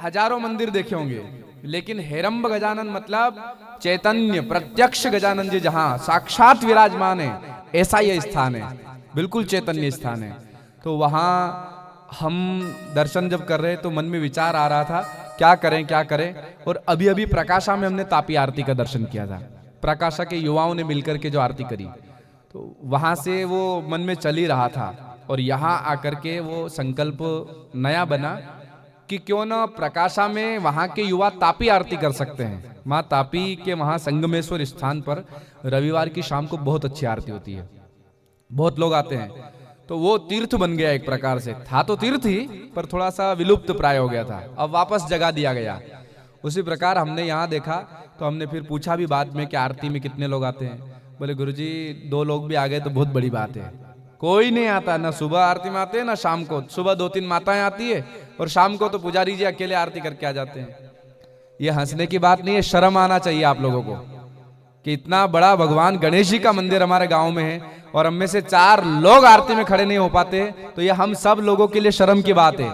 हजारों मंदिर देखे होंगे, लेकिन हेरंब गजानन मतलब चैतन्य प्रत्यक्ष गजानन जी जहां साक्षात विराजमान है, ऐसा यह स्थान है, बिल्कुल चैतन्य स्थान है। तो वहां हम दर्शन जब कर रहे तो मन में विचार आ रहा था क्या करें क्या करें। और अभी अभी प्रकाशा में हमने तापी आरती का दर्शन किया था, प्रकाशा के युवाओं ने मिलकर के जो आरती करी, तो वहां से वो मन में चल ही रहा था। और यहाँ आकर के वो संकल्प नया बना कि क्यों ना प्रकाशा में वहां के युवा तापी आरती कर सकते हैं। माँ तापी के वहां संगमेश्वर स्थान पर रविवार की शाम को बहुत अच्छी आरती होती है, बहुत लोग आते हैं। तो वो तीर्थ बन गया एक प्रकार से, था तो तीर्थ ही पर थोड़ा सा विलुप्त प्राय हो गया था, अब वापस जगा दिया गया। उसी प्रकार हमने यहाँ देखा तो हमने फिर पूछा भी बाद में कि आरती में कितने लोग आते हैं। बोले गुरुजी 2 लोग भी आ गए तो बहुत बड़ी बात है। कोई नहीं आता, ना सुबह आरती में आते हैं ना शाम को। सुबह 2-3 माताएं आती है और शाम को तो पुजारी जी अकेले आरती करके आ जाते हैं। ये हंसने की बात नहीं है, शर्म आना चाहिए आप लोगों को कि इतना बड़ा भगवान गणेश जी का मंदिर हमारे गांव में है और हम में से 4 लोग आरती में खड़े नहीं हो पाते, तो ये हम सब लोगों के लिए शर्म की बात है।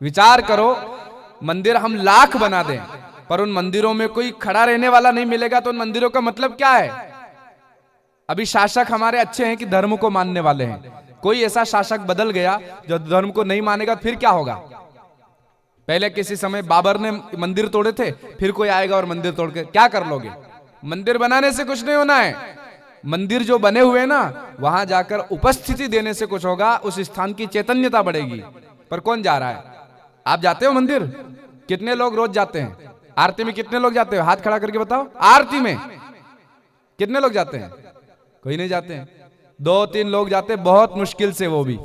विचार करो, मंदिर हम लाख बना दें पर उन मंदिरों में कोई खड़ा रहने वाला नहीं मिलेगा तो उन मंदिरों का मतलब क्या है। अभी शासक हमारे अच्छे हैं कि धर्म को मानने वाले हैं, कोई ऐसा शासक बदल गया जो धर्म को नहीं मानेगा, फिर क्या होगा। पहले किसी समय बाबर ने मंदिर तोड़े थे, फिर कोई आएगा और मंदिर तोड़ के क्या कर लोगे। मंदिर बनाने से कुछ नहीं होना है, मंदिर जो बने हुए ना वहां जाकर उपस्थिति देने से कुछ होगा, उस स्थान की चैतन्यता बढ़ेगी। पर कौन जा रहा है? आप जाते हो मंदिर? कितने लोग रोज जाते हैं? आरती में कितने लोग जाते हो? हाथ खड़ा करके बताओ, आरती में कितने लोग जाते हैं? कोई नहीं जाते हैं, 2-3 लोग जाते, बहुत मुश्किल से वो भी।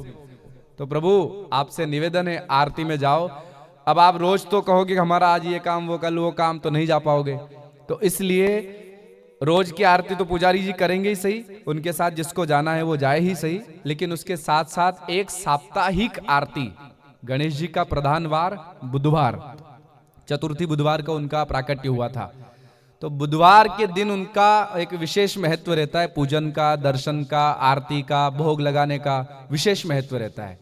तो प्रभु आपसे निवेदन है आरती में जाओ। अब आप रोज तो कहोगे कि हमारा आज ये काम वो कल वो काम, तो नहीं जा पाओगे। तो इसलिए रोज की आरती तो पुजारी जी करेंगे ही सही, उनके साथ जिसको जाना है वो जाए ही सही, लेकिन उसके साथ साथ एक साप्ताहिक आरती, गणेश जी का प्रधान वार बुधवार, चतुर्थी बुधवार का उनका प्राकट्य हुआ था, तो बुधवार के दिन उनका एक विशेष महत्व रहता है, पूजन का, दर्शन का, आरती का, भोग लगाने का विशेष महत्व रहता है।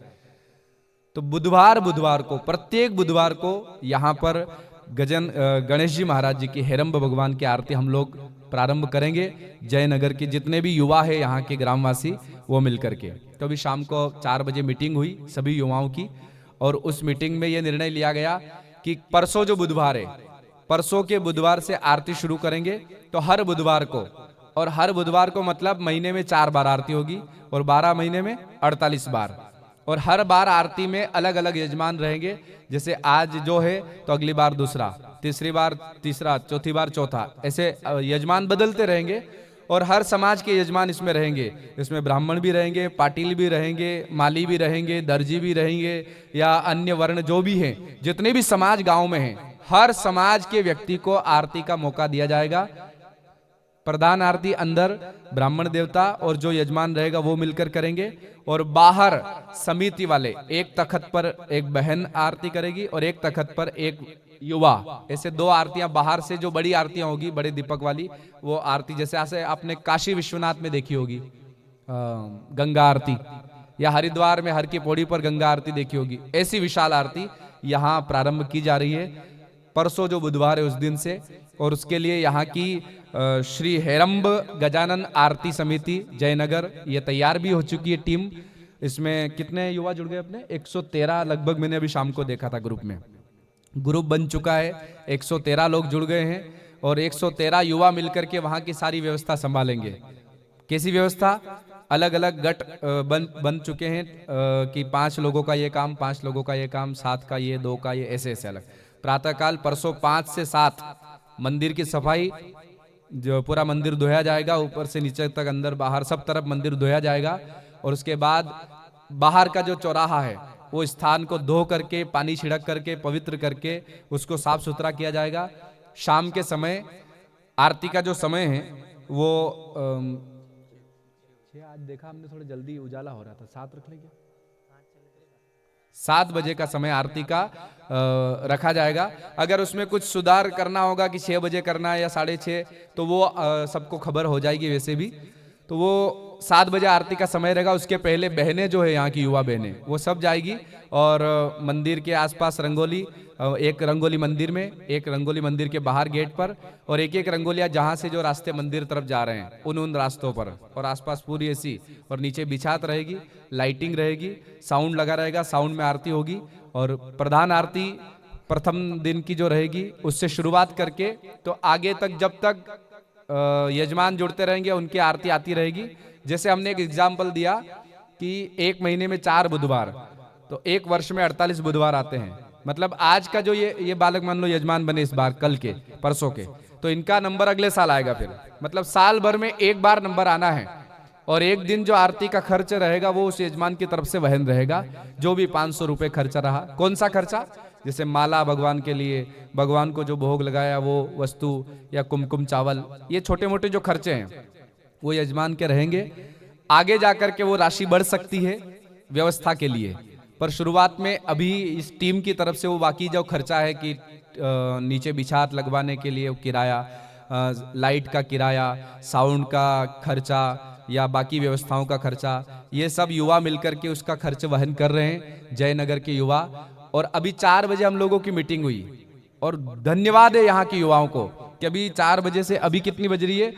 तो बुधवार को, प्रत्येक बुधवार को यहाँ पर गणेश जी महाराज जी की हेरंब भगवान की आरती हम लोग प्रारंभ करेंगे। जयनगर के जितने भी युवा है यहाँ के ग्रामवासी वो मिलकर के, तो अभी शाम को 4 बजे मीटिंग हुई सभी युवाओं की, और उस मीटिंग में ये निर्णय लिया गया कि परसों जो बुधवार है, परसों के बुधवार से आरती शुरू करेंगे। तो हर बुधवार को, और हर बुधवार को मतलब महीने में 4 बार आरती होगी और 12 महीने में 48 बार, और हर बार आरती में अलग अलग यजमान रहेंगे। जैसे आज जो है तो अगली बार दूसरा, तीसरी बार तीसरा, चौथी बार चौथा, ऐसे यजमान बदलते रहेंगे। और हर समाज के यजमान इसमें रहेंगे, इसमें ब्राह्मण भी रहेंगे, पाटिल भी रहेंगे, माली भी रहेंगे, दर्जी भी रहेंगे, या अन्य वर्ण जो भी हैं, जितने भी समाज गांव में हैं, हर समाज के व्यक्ति को आरती का मौका दिया जाएगा। प्रधान आरती अंदर ब्राह्मण देवता और जो यजमान रहेगा वो मिलकर करेंगे, और बाहर समिति वाले एक तखत पर एक बहन आरती करेगी और एक तखत पर एक युवा, ऐसे 2 आरतियां बाहर से, जो बड़ी आरतियां होगी बड़े दीपक वाली वो आरती, जैसे ऐसे आपने काशी विश्वनाथ में देखी होगी गंगा आरती, या हरिद्वार में हर की पौड़ी पर गंगा आरती देखी होगी, ऐसी विशाल आरती यहाँ प्रारंभ की जा रही है परसों जो बुधवार है उस दिन से। और उसके लिए यहाँ की श्री हेरंब गजानन आरती समिति जयनगर ये तैयार भी हो चुकी है टीम। इसमें कितने युवा जुड़ गए अपने? 113 लगभग, मैंने अभी शाम को देखा था ग्रुप में, ग्रुप बन चुका है, 113 लोग जुड़ गए हैं और 113 युवा मिलकर के वहां की सारी व्यवस्था संभालेंगे। कैसी व्यवस्था? अलग अलग गट बन चुके हैं कि 5 लोगों का ये काम, 5 लोगों का ये काम, 7 का ये, 2 का ये, ऐसे ऐसे अलग। प्रातःकाल परसों 5 से 7 मंदिर की सफाई, जो पूरा मंदिर धोया जाएगा, ऊपर से नीचे तक, अंदर बाहर सब तरफ मंदिर धोया जाएगा। और उसके बाद बाहर का जो चौराहा है वो स्थान को धो करके, पानी छिड़क करके, पवित्र करके उसको साफ सुथरा किया जाएगा। शाम के समय आरती का जो समय है वो आज देखा हमने थोड़ा जल्दी उजाला हो रहा था, 7 रख लेंगे, 7 बजे का समय आरती का रखा जाएगा। अगर उसमें कुछ सुधार करना होगा कि 6 बजे करना है या 6:30, तो वो सबको खबर हो जाएगी वैसे भी। तो वो 7 बजे आरती का समय रहेगा, उसके पहले बहनें जो है यहाँ की युवा बहनें वो सब जाएगी और मंदिर के आसपास रंगोली, एक रंगोली मंदिर में, एक रंगोली मंदिर के बाहर गेट पर, और एक एक रंगोलियां जहां से जो रास्ते मंदिर तरफ जा रहे हैं उन रास्तों पर, और आसपास पूरी ऐसी, और नीचे बिछात रहेगी, लाइटिंग रहेगी, साउंड लगा रहेगा, साउंड में आरती होगी। और प्रधान आरती प्रथम दिन की जो रहेगी उससे शुरुआत करके तो आगे तक जब तक यजमान जुड़ते रहेंगे उनकी आरती आती रहेगी। जैसे हमने एक एग्जाम्पल दिया कि एक महीने में 4 बुधवार, तो एक वर्ष में 48 बुधवार आते हैं। मतलब आज का जो ये बालक मान लो यजमान बने इस बार, कल के परसों के, तो इनका नंबर अगले साल आएगा फिर। मतलब साल भर में एक बार नंबर आना है, और एक दिन जो आरती का खर्च रहेगा वो उस यजमान की तरफ से वहन रहेगा, जो भी 500 रुपए खर्चा रहा। कौन सा खर्चा? जैसे माला भगवान के लिए, भगवान को जो भोग लगाया वो वस्तु, या कुमकुम चावल, ये छोटे मोटे जो खर्चे हैं वो यजमान के रहेंगे। आगे जाकर के वो राशि बढ़ सकती है व्यवस्था के लिए, पर शुरुआत में अभी इस टीम की तरफ से वो बाकी जो खर्चा है कि नीचे बिछात लगवाने के लिए किराया, लाइट का किराया, साउंड का खर्चा या बाकी व्यवस्थाओं का खर्चा, ये सब युवा मिलकर के उसका खर्च वहन कर रहे हैं, जयनगर के युवा। और अभी 4 बजे हम लोगों की मीटिंग हुई, और धन्यवाद है यहाँ के युवाओं को कि अभी 4 बजे से अभी कितनी बज रही है,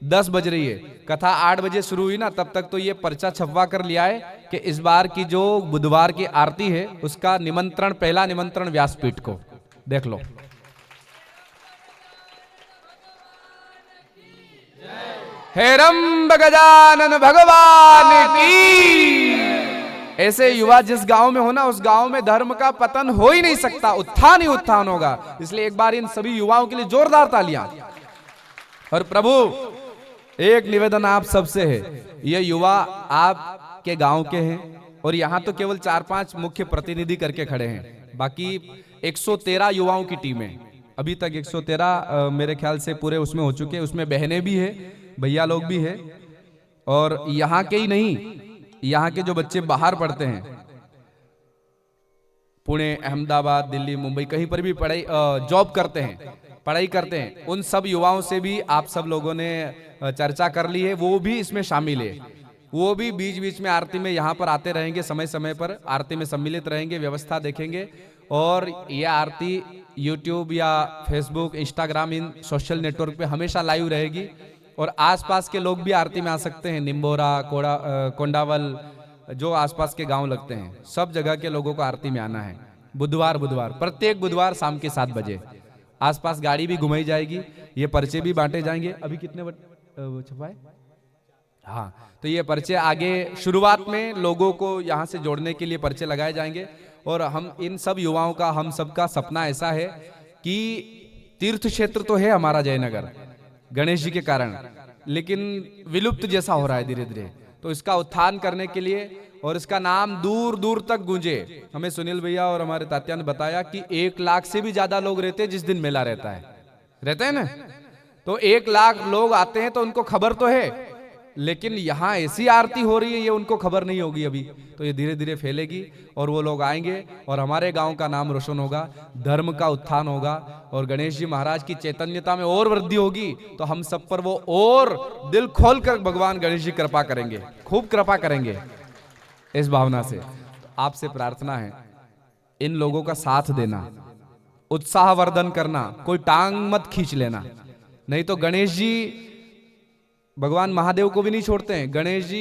10 बज रही है, कथा 8 बजे शुरू हुई ना, तब तक तो ये पर्चा छपवा कर लिया है कि इस बार की जो बुधवार की आरती है उसका निमंत्रण, पहला निमंत्रण व्यासपीठ को, देख लो। हेरंब गजानन भगवान की। ऐसे युवा जिस गांव में हो ना, उस गांव में धर्म का पतन हो ही नहीं सकता, उत्थान ही उत्थान होगा। इसलिए एक बार इन सभी युवाओं के लिए जोरदार तालियां। और प्रभु एक निवेदन आप सबसे है, ये युवा आपके गांव के हैं, और यहाँ तो केवल 4-5 मुख्य प्रतिनिधि करके खड़े हैं, बाकी 113 युवाओं की टीम है। अभी तक 113 मेरे ख्याल से पूरे उसमें हो चुके हैं, उसमें बहनें भी है, भैया लोग भी है, और यहाँ के ही नहीं, यहाँ के जो बच्चे बाहर पढ़ते हैं, पुणे, अहमदाबाद, दिल्ली, मुंबई, कहीं पर भी पढ़ाई जॉब करते हैं, पढ़ाई करते हैं, उन सब युवाओं से भी आप सब लोगों ने चर्चा कर ली है, वो भी इसमें शामिल है। वो भी बीच बीच में आरती में यहाँ पर आते रहेंगे, समय समय पर आरती में सम्मिलित रहेंगे, व्यवस्था देखेंगे। और यह आरती यूट्यूब या फेसबुक, इंस्टाग्राम, इन सोशल नेटवर्क पे हमेशा लाइव रहेगी, और आसपास के लोग भी आरती में आ सकते हैं। निम्बोरा, कोंडावल, जो आसपास के गांव लगते हैं, सब जगह के लोगों को आरती में आना है। बुधवार प्रत्येक बुधवार शाम के 7 बजे आसपास गाड़ी भी घुमाई जाएगी, ये पर्चे भी बांटे जाएंगे। अभी कितने छपाए? हाँ, तो ये पर्चे आगे शुरुआत में लोगों को यहाँ से जोड़ने के लिए पर्चे लगाए जाएंगे। और हम इन सब युवाओं का, हम सबका सपना ऐसा है कि तीर्थ क्षेत्र तो है हमारा जयनगर गणेश जी के कारण, लेकिन विलुप्त जैसा हो रहा है धीरे धीरे, तो इसका उत्थान करने के लिए और इसका नाम दूर दूर तक गूंजे। हमें सुनील भैया और हमारे तात्या ने बताया कि 1 लाख से भी ज्यादा लोग रहते हैं जिस दिन मेला रहता है, रहते हैं ना, तो 1 लाख लोग आते हैं, तो उनको खबर तो है, लेकिन यहाँ ऐसी आरती हो रही है ये उनको खबर नहीं होगी अभी। तो ये धीरे धीरे फैलेगी और वो लोग आएंगे और हमारे गांव का नाम रोशन होगा, धर्म का उत्थान होगा, और गणेश जी महाराज की चैतन्यता में और वृद्धि होगी। तो हम सब पर वो और दिल खोल कर भगवान गणेश जी कृपा करेंगे, खूब कृपा करेंगे। इस भावना से आपसे प्रार्थना है, इन लोगों का साथ देना, उत्साहवर्धन करना, कोई टांग मत खींच लेना, नहीं तो गणेश जी भगवान महादेव को भी नहीं छोड़ते हैं। गणेश जी,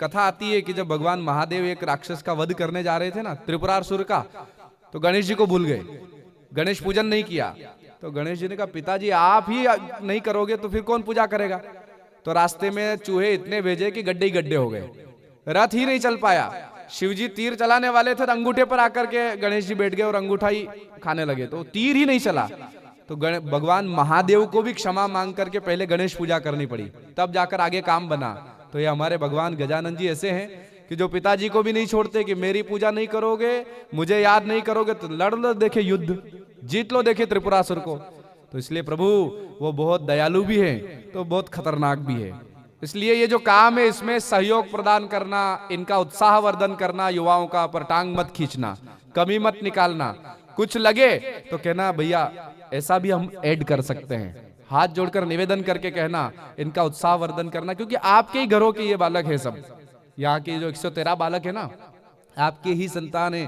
कथा आती है कि जब भगवान महादेव एक राक्षस का वध करने जा रहे थे ना, त्रिपुरासुर का, तो गणेश जी को भूल गए, गणेश पूजन नहीं किया। तो गणेश जी ने कहा, पिताजी आप ही नहीं करोगे तो फिर कौन पूजा करेगा? तो रास्ते में चूहे इतने भेजे कि गड्ढे ही गड्ढे हो गए, रथ ही नहीं चल पाया। शिवजी तीर चलाने वाले थे तो अंगूठे पर आकर के गणेश जी बैठ गए और अंगूठा ही खाने लगे, तो तीर ही नहीं चला। तो भगवान महादेव को भी क्षमा मांग करके पहले गणेश पूजा करनी पड़ी, तब जाकर आगे काम बना। तो ये हमारे भगवान गजानन जी ऐसे हैं कि जो पिताजी को भी नहीं छोड़ते कि मेरी पूजा नहीं करोगे, मुझे याद नहीं करोगे तो लड़ लो, देखे युद्ध, जीत लो देखे त्रिपुरासुर को। तो इसलिए प्रभु वो बहुत दयालु भी है तो बहुत खतरनाक भी है। इसलिए ये जो काम है इसमें सहयोग प्रदान करना, इनका उत्साहवर्धन करना, युवाओं का, पर टांग मत खींचना, कमी मत निकालना। कुछ लगे तो कहना भैया ऐसा भी हम ऐड कर सकते हैं, हाथ जोड़कर निवेदन करके कहना, इनका उत्साह वर्धन करना, क्योंकि आपके ही घरों के ये बालक है सब। यहाँ के जो 113 बालक है ना, आपके ही संतान है,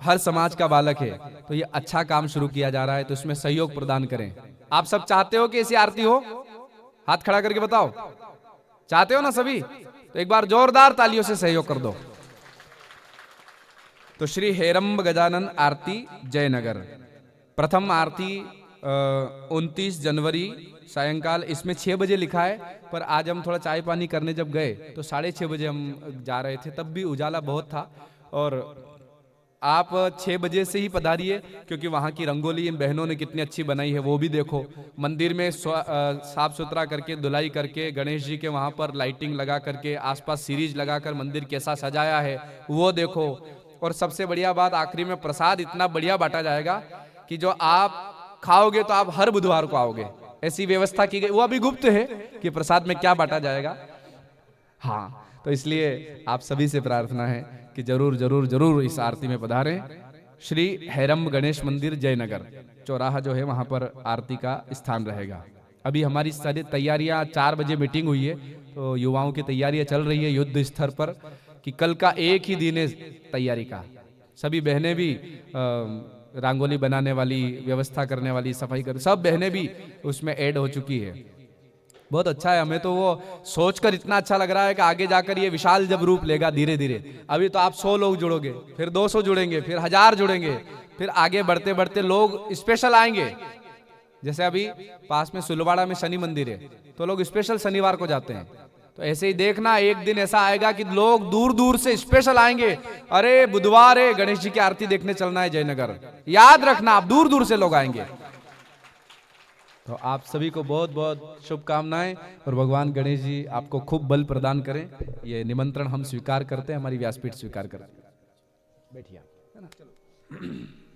हर समाज का बालक है। तो ये अच्छा काम शुरू किया जा रहा है, तो इसमें सहयोग प्रदान करें। आप सब चाहते हो कि ऐसी आरती हो? हाथ खड़ा करके बताओ, चाहते हो ना सभी? तो एक बार जोरदार तालियों से सहयोग कर दो। तो श्री हेरंब गजानन आरती जयनगर, प्रथम आरती 29 जनवरी सायंकाल, इसमें 6 बजे लिखा है, पर आज हम थोड़ा चाय पानी करने जब गए तो 6:30 बजे हम जा रहे थे, तब भी उजाला बहुत था। और आप 6 बजे से ही पधारिए, क्योंकि वहाँ की रंगोली इन बहनों ने कितनी अच्छी बनाई है वो भी देखो। मंदिर में साफ सुथरा करके, धुलाई करके, गणेश जी के वहाँ पर लाइटिंग लगा करके, आसपास सीरीज लगाकर मंदिर कैसा सजाया है वो देखो। और सबसे बढ़िया बात, आखिरी में प्रसाद इतना बढ़िया बांटा जाएगा कि जो आप खाओगे तो आप हर बुधवार को आओगे, ऐसी व्यवस्था की गई। वो अभी गुप्त है कि प्रसाद में क्या बांटा जाएगा। हाँ, तो इसलिए आप सभी से प्रार्थना है कि जरूर जरूर जरूर इस आरती में पधारें। श्री हेरंब गणेश मंदिर जयनगर, चौराहा जो है वहां पर आरती का स्थान रहेगा। अभी हमारी सारी तैयारियां, 4 बजे मीटिंग हुई है, तो युवाओं की तैयारियां चल रही है युद्ध स्तर पर, कि कल का एक ही दिन है तैयारी का। सभी बहनें भी रंगोली बनाने वाली, व्यवस्था करने वाली, सफाई कर, सब बहनें भी उसमें ऐड हो चुकी है। बहुत अच्छा है, हमें तो वो सोचकर इतना अच्छा लग रहा है कि आगे जाकर ये विशाल जब रूप लेगा धीरे धीरे। अभी तो आप 100 लोग जुड़ोगे, फिर 200 जुड़ेंगे, फिर 1000 जुड़ेंगे, फिर आगे बढ़ते बढ़ते लोग स्पेशल आएंगे। जैसे अभी पास में सुलवाड़ा में शनि मंदिर है, तो लोग स्पेशल शनिवार को जाते हैं। तो ऐसे ही देखना, एक दिन ऐसा आएगा कि लोग दूर दूर से स्पेशल आएंगे, अरे बुधवार है, गणेश जी की आरती देखने चलना है जयनगर। याद रखना, आप दूर दूर से लोग आएंगे। तो आप सभी को बहुत बहुत शुभकामनाएं, और भगवान गणेश जी आपको खूब बल प्रदान करें। ये निमंत्रण हम स्वीकार करते हैं, हमारी व्यासपीठ स्वीकार करते हैं। बैठिए, है ना? चलो।